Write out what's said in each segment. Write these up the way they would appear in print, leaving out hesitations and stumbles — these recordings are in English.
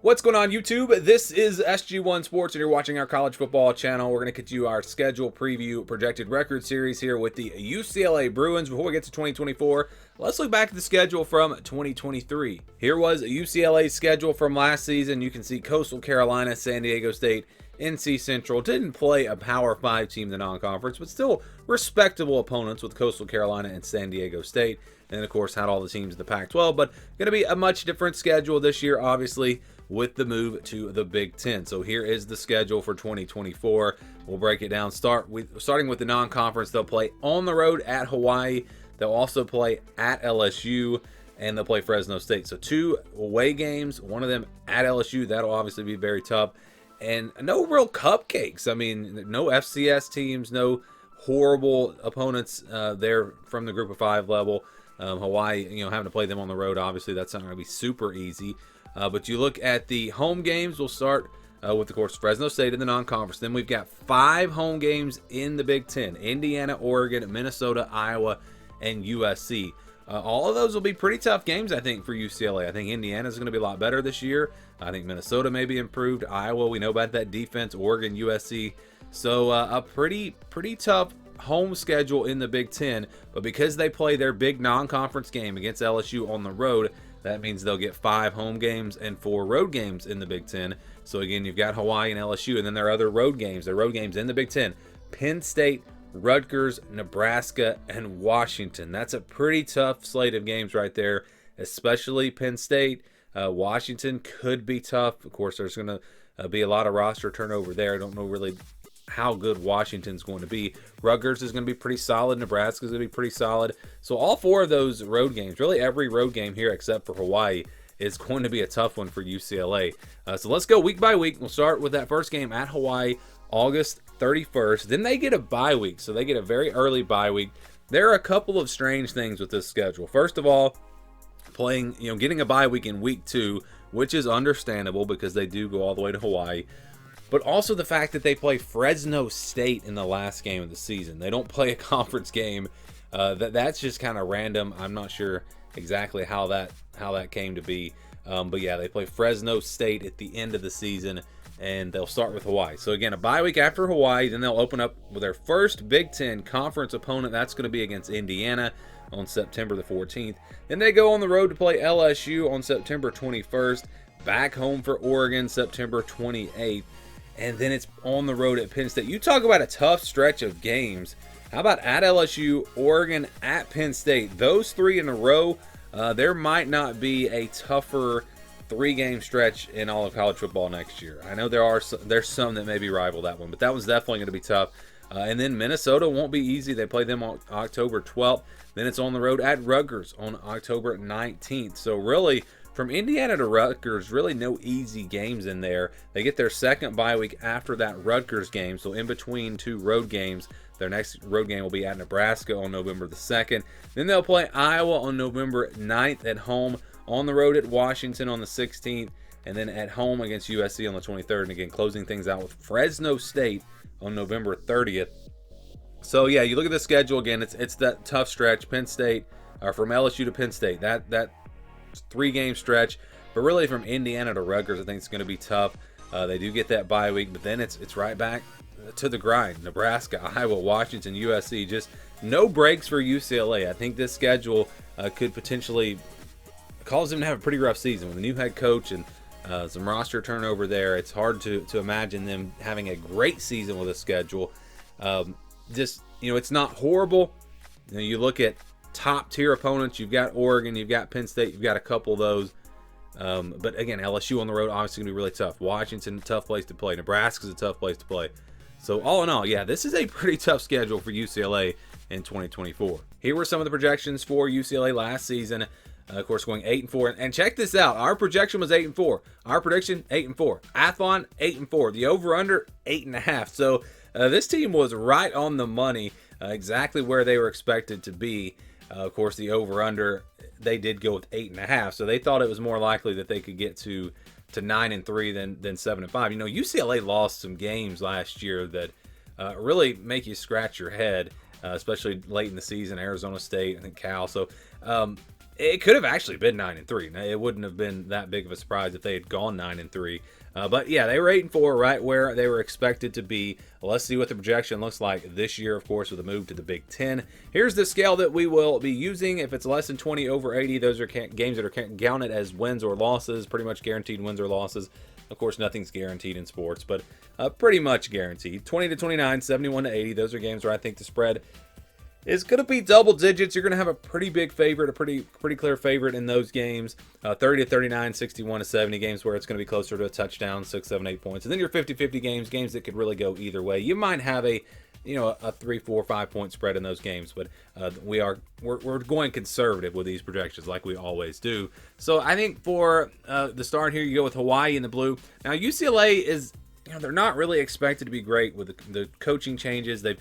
What's going on, YouTube? This is SG1 Sports, and you're watching our college football channel. We're going to continue our schedule preview projected record series here with the UCLA Bruins. Before we get to 2024, let's look back at the schedule from 2023. Here was UCLA's schedule from last season. You can see Coastal Carolina, San Diego State, NC Central. Didn't play a Power 5 team in the non-conference, but still respectable opponents with Coastal Carolina and San Diego State. And, of course, had all the teams in the Pac-12, but going to be a much different schedule this year, obviously, with the move to the Big Ten. So here is the schedule for 2024. We'll break it down. Starting with the non-conference, they'll play on the road at Hawaii. They'll also play at LSU, and they'll play Fresno State. So 2 away games, one of them at LSU. That'll obviously be very tough. And no real cupcakes. I mean, no FCS teams, no horrible opponents there from the Group of 5 level. Hawaii, having to play them on the road, obviously, that's not going to be super easy. But you look at the home games, we'll start with, of course, Fresno State in the non-conference. Then we've got 5 home games in the Big Ten: Indiana, Oregon, Minnesota, Iowa, and USC. All of those will be pretty tough games, I think, for UCLA. I think Indiana is going to be a lot better this year. I think Minnesota may be improved. Iowa, we know about that defense. Oregon, USC. So a pretty tough home schedule in the Big Ten. But because they play their big non-conference game against LSU on the road, that means they'll get 5 home games and 4 road games in the Big Ten. So again, you've got Hawaii and LSU, and then there are other road games. There are road games in the Big Ten: Penn State, Rutgers, Nebraska, and Washington. That's a pretty tough slate of games right there, especially Penn State. Washington could be tough. Of course, there's going to be a lot of roster turnover there. I don't know really how good Washington's going to be. Rutgers is going to be pretty solid. Nebraska is going to be pretty solid. So all 4 of those road games, really every road game here except for Hawaii, is going to be a tough one for UCLA. So let's go week by week. We'll start with that first game at Hawaii, August 31st. Then they get a bye week, so they get a very early bye week. There are a couple of strange things with this schedule. First of all, getting a bye week in week 2, which is understandable because they do go all the way to Hawaii. But also the fact that they play Fresno State in the last game of the season. They don't play a conference game. That's just kind of random. I'm not sure exactly how that came to be. But yeah, they play Fresno State at the end of the season, and they'll start with Hawaii. So again, a bye week after Hawaii. Then they'll open up with their first Big Ten conference opponent. That's going to be against Indiana on September the 14th. Then they go on the road to play LSU on September 21st. Back home for Oregon September 28th. And then it's on the road at Penn State. You talk about a tough stretch of games. How about at LSU, Oregon, at Penn State? Those 3 in a row, there might not be a tougher 3-game stretch in all of college football next year. I know there's some that maybe rival that one, but that one's definitely going to be tough. And then Minnesota won't be easy. They play them on October 12th. Then it's on the road at Rutgers on October 19th. So really, from Indiana to Rutgers, really no easy games in there. They get their second bye week after that Rutgers game, so in between 2 road games. Their next road game will be at Nebraska on November the 2nd. Then they'll play Iowa on November 9th at home, on the road at Washington on the 16th, and then at home against USC on the 23rd. And again, closing things out with Fresno State on November 30th. So yeah, you look at the schedule again, it's that tough stretch. Penn State, or from LSU to Penn State, that 3-game stretch. But really from Indiana to Rutgers, I think it's going to be tough. They do get that bye week, but then it's right back to the grind. Nebraska, Iowa, Washington, USC, just no breaks for UCLA. I think this schedule could potentially cause them to have a pretty rough season with a new head coach and some roster turnover there. It's hard to imagine them having a great season with a schedule. It's not horrible. You look at top tier opponents. You've got Oregon, you've got Penn State, you've got a couple of those. But again, LSU on the road obviously going to be really tough. Washington, a tough place to play. Nebraska's a tough place to play. So all in all, yeah, this is a pretty tough schedule for UCLA in 2024. Here were some of the projections for UCLA last season. Of course, going 8-4. And check this out. Our projection was 8-4. Our prediction, 8-4. Athlon, 8-4. The over-under, 8.5. So this team was right on the money, exactly where they were expected to be. Of course, the over-under, they did go with 8.5. So they thought it was more likely that they could get to 9-3 than 7-5. UCLA lost some games last year that really make you scratch your head, especially late in the season. Arizona State, I think Cal. So It could have actually been 9-3. Now, it wouldn't have been that big of a surprise if they had gone 9-3. But yeah, they were 8-4, right where they were expected to be. Let's see what the projection looks like this year, of course, with a move to the Big Ten. Here's the scale that we will be using. If it's less than 20 over 80, those are games that are counted as wins or losses, pretty much guaranteed wins or losses. Of course, nothing's guaranteed in sports, but pretty much guaranteed. 20 to 29, 71 to 80. Those are games where I think the spread is going to be double digits. You're going to have a pretty big favorite, a pretty clear favorite in those games. 30 to 39, 61 to 70, games where it's going to be closer to a touchdown, 6, 7, 8 points. And then your 50-50 games that could really go either way. You might have a 3, 4, 5 point spread in those games, but we're going conservative with these projections like we always do. So I think for the start here, you go with Hawaii in the blue. Now UCLA is, they're not really expected to be great with the coaching changes. They've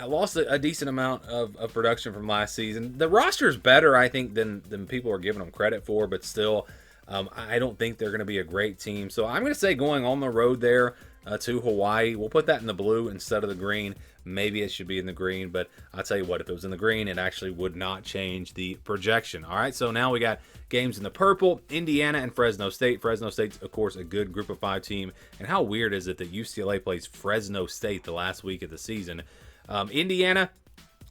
lost a decent amount of production from last season. The roster is better, I think, than people are giving them credit for, but still, I don't think they're going to be a great team. So I'm going to say going on the road there to Hawaii. We'll put that in the blue instead of the green. Maybe it should be in the green, but I'll tell you what, if it was in the green, it actually would not change the projection. All right, so now we got games in the purple, Indiana and Fresno State. Fresno State's, of course, a good Group of 5 team. And how weird is it that UCLA plays Fresno State the last week of the season? Indiana,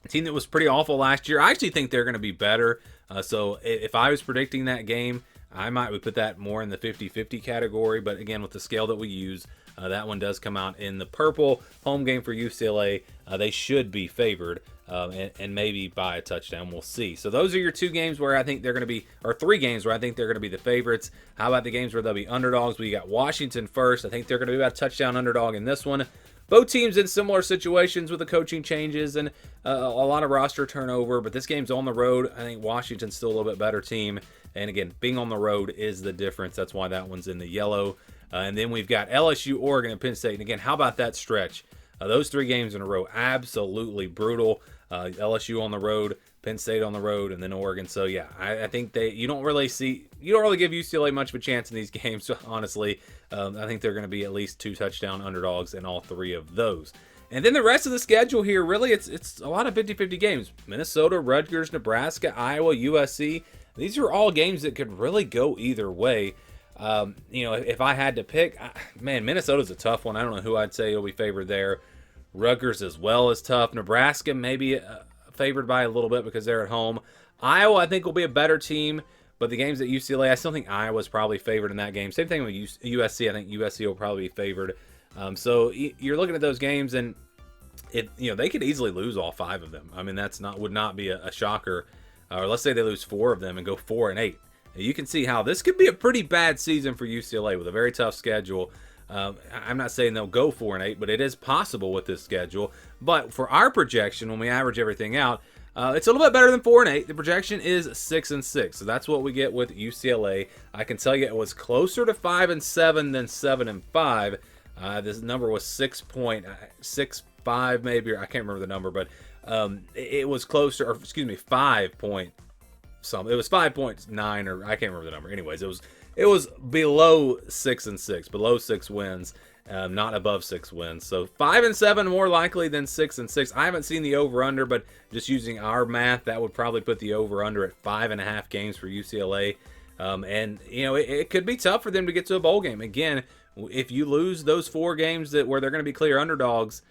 a team that was pretty awful last year. I actually think they're going to be better. So if I was predicting that game, I would put that more in the 50-50 category. But again, with the scale that we use, that one does come out in the purple. Home game for UCLA. They should be favored and maybe by a touchdown. We'll see. So those are your 2 games where I think they're going to be, or 3 games where I think they're going to be the favorites. How about the games where they'll be underdogs? We got Washington first. I think they're going to be about a touchdown underdog in this one. Both teams in similar situations with the coaching changes and a lot of roster turnover, but this game's on the road. I think Washington's still a little bit better team. And again, being on the road is the difference. That's why that one's in the yellow. And then we've got LSU, Oregon, and Penn State. And again, how about that stretch? Those 3 games in a row, absolutely brutal. LSU on the road, Penn State on the road, and then Oregon. So yeah, I think you don't really give UCLA much of a chance in these games, honestly. I think they're going to be at least 2 touchdown underdogs in all 3 of those. And then the rest of the schedule here, really, it's a lot of 50-50 games. Minnesota, Rutgers, Nebraska, Iowa, USC. These are all games that could really go either way. If I had to pick, man, Minnesota's a tough one. I don't know who I'd say will be favored there. Rutgers as well is tough. Nebraska maybe favored by a little bit because they're at home. Iowa, I think, will be a better team. But the games at UCLA, I still think Iowa's probably favored in that game. Same thing with USC. I think USC will probably be favored. So you're looking at those games, and they could easily lose all 5 of them. I mean, would not be a shocker. Or let's say they lose 4 of them and go 4-8. You can see how this could be a pretty bad season for UCLA with a very tough schedule. I'm not saying they'll go 4-8, but it is possible with this schedule. But for our projection, when we average everything out, it's a little bit better than 4-8. The projection is 6-6, so that's what we get with UCLA. I can tell you it was closer to 5-7 than 7-5. This number was 6.65 maybe, or I can't remember the number, but it was closer, or excuse me, 5 point something. It was 5.9, or I can't remember the number. Anyways, it was below 6-6, below 6 wins. Not above 6 wins. So 5-7 more likely than 6-6. I haven't seen the over-under, but just using our math, that would probably put the over-under at 5.5 games for UCLA. And it could be tough for them to get to a bowl game. Again, if you lose those 4 games where they're going to be clear underdogs,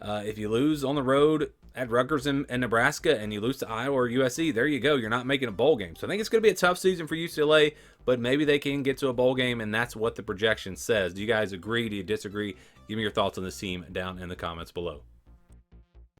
if you lose on the road at Rutgers and Nebraska, and you lose to Iowa or USC, there you go. You're not making a bowl game. So I think it's going to be a tough season for UCLA, but maybe they can get to a bowl game, and that's what the projection says. Do you guys agree? Do you disagree? Give me your thoughts on this team down in the comments below.